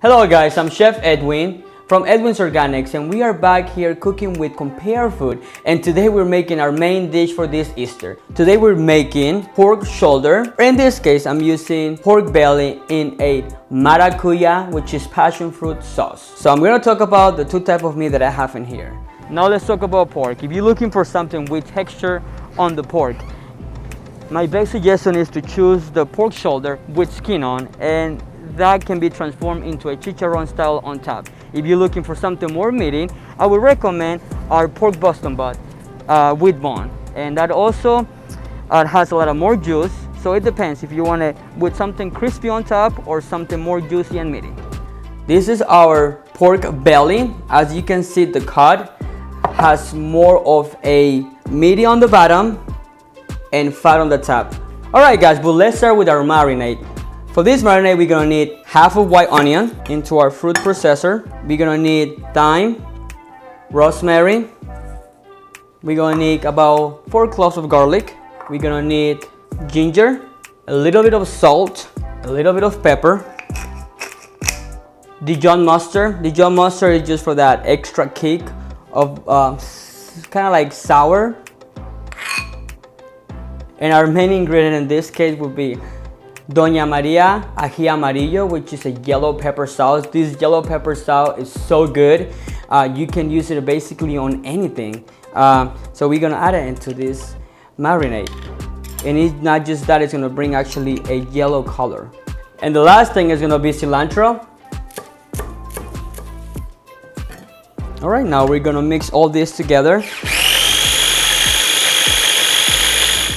Hello guys, I'm Chef Edwin from Edwin's Organics, and we are back here cooking with Compare Food, and today we're making our main dish for this Easter. Today we're making pork shoulder. In this case, I'm using pork belly in a maracuya, which is passion fruit sauce. So I'm going to talk about the two types of meat that I have in here. Now let's talk about pork. If you're looking for something with texture on the pork, my best suggestion is to choose the pork shoulder with skin on, and that can be transformed into a chicharron style on top. If you're looking for something more meaty, I would recommend our pork Boston butt with bone, and that also has a lot of more juice. So it depends if you want it with something crispy on top or something more juicy and meaty. This is our pork belly. As you can see, the cut has more of a meaty on the bottom and fat on the top. All right guys, but let's start with our marinade. For this marinade, we're gonna need half of white onion into our fruit processor. We're gonna need thyme, rosemary. We're gonna need about 4 cloves of garlic. We're gonna need ginger, a little bit of salt, a little bit of pepper, Dijon mustard. Dijon mustard is just for that extra kick of kind of like sour. And our main ingredient in this case would be Doña María ají amarillo, which is a yellow pepper sauce. This yellow pepper sauce is so good. You can use it basically on anything. So we're gonna add it into this marinade. And it's not just that, it's gonna bring actually a yellow color. And the last thing is gonna be cilantro. All right, now we're gonna mix all this together.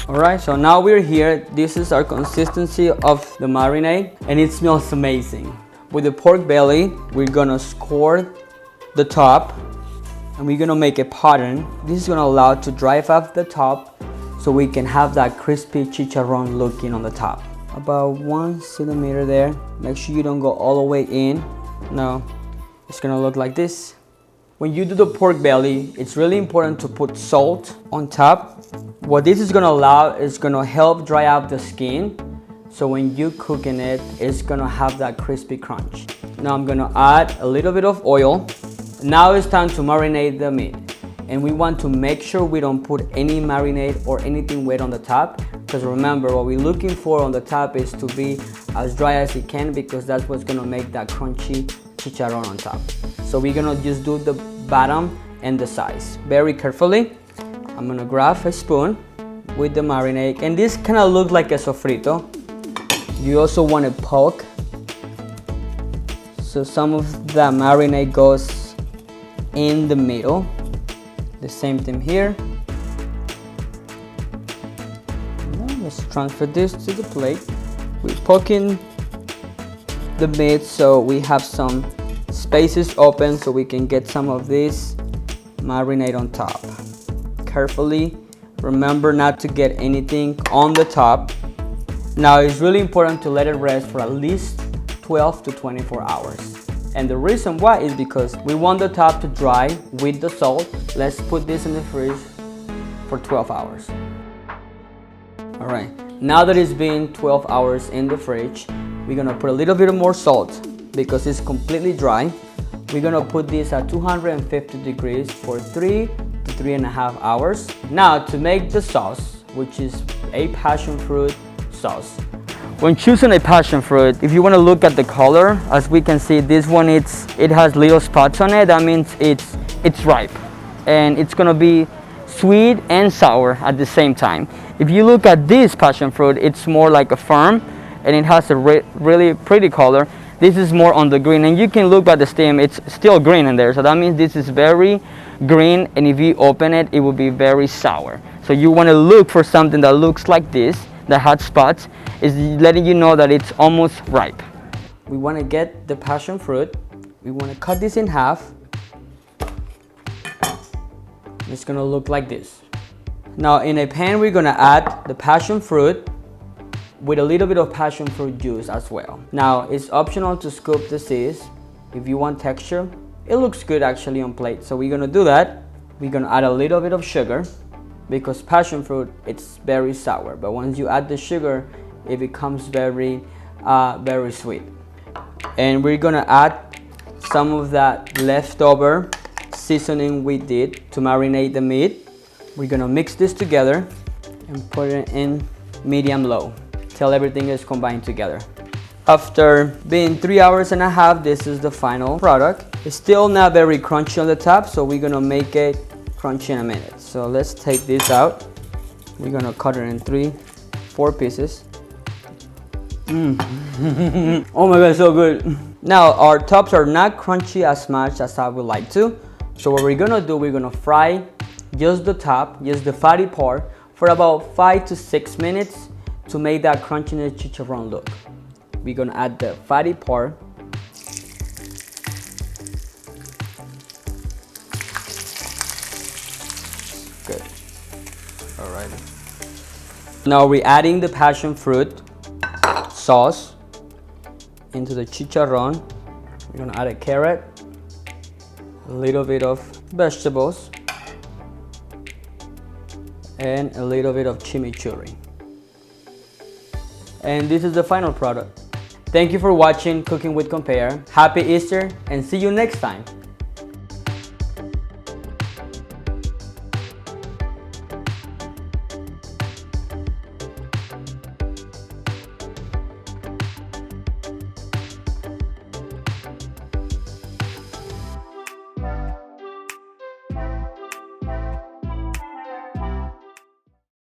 Alright, so now we're here. This is our consistency of the marinade, and it smells amazing. With the pork belly, we're gonna score the top, and we're gonna make a pattern. This is gonna allow it to dry off the top so we can have that crispy chicharron looking on the top. About 1 centimeter there. Make sure you don't go all the way in. No, it's gonna look like this. When you do the pork belly, it's really important to put salt on top. What this is gonna allow is gonna help dry out the skin. So when you cooking it, it's gonna have that crispy crunch. Now I'm gonna add a little bit of oil. Now it's time to marinate the meat. And we want to make sure we don't put any marinade or anything wet on the top. Because remember, what we're looking for on the top is to be as dry as it can, because that's what's gonna make that crunchy chicharron on top. So we're gonna just do the bottom and the sides very carefully. I'm gonna grab a spoon with the marinade, and this kind of looks like a sofrito. You also want to poke, so some of the marinade goes in the middle. The same thing here. Now let's transfer this to the plate. We're poking the meat so we have some spaces open so we can get some of this marinade on top. Carefully, remember not to get anything on the top. Now it's really important to let it rest for at least 12 to 24 hours. And the reason why is because we want the top to dry with the salt. Let's put this in the fridge for 12 hours. All right, now that it's been 12 hours in the fridge, we're gonna put a little bit more salt because it's completely dry. We're gonna put this at 250 degrees for 3 to 3.5 hours. Now to make the sauce, which is a passion fruit sauce. When choosing a passion fruit, if you wanna look at the color, as we can see, this one it has little spots on it. That means it's ripe, and it's gonna be sweet and sour at the same time. If you look at this passion fruit, it's more like a firm, and it has a really pretty color. This is more on the green, and you can look at the stem, it's still green in there. So that means this is very green, and if you open it, it will be very sour. So you want to look for something that looks like this, that has spots, is letting you know that it's almost ripe. We want to get the passion fruit. We want to cut this in half. It's going to look like this. Now in a pan, we're going to add the passion fruit with a little bit of passion fruit juice as well. Now it's optional to scoop the seeds if you want texture. It looks good actually on plate, so we're gonna do that. We're gonna add a little bit of sugar because passion fruit, it's very sour, but once you add the sugar, it becomes very sweet. And we're gonna add some of that leftover seasoning we did to marinate the meat. We're gonna mix this together and put it in medium low till everything is combined together. After being 3 hours and a half, this is the final product. It's still not very crunchy on the top, so we're gonna make it crunchy in a minute. So let's take this out. We're gonna cut it in 3-4 pieces. Oh my god, so good. Now our tops are not crunchy as much as I would like to. So what we're gonna do, we're gonna fry just the top, just the fatty part, for about 5 to 6 minutes to make that crunchiness chicharron look. We're gonna add the fatty part. Good. Alright. Now we're adding the passion fruit sauce into the chicharron. We're gonna add a carrot, a little bit of vegetables, and a little bit of chimichurri. And this is the final product. Thank you for watching Cooking with Compare. Happy Easter and see you next time.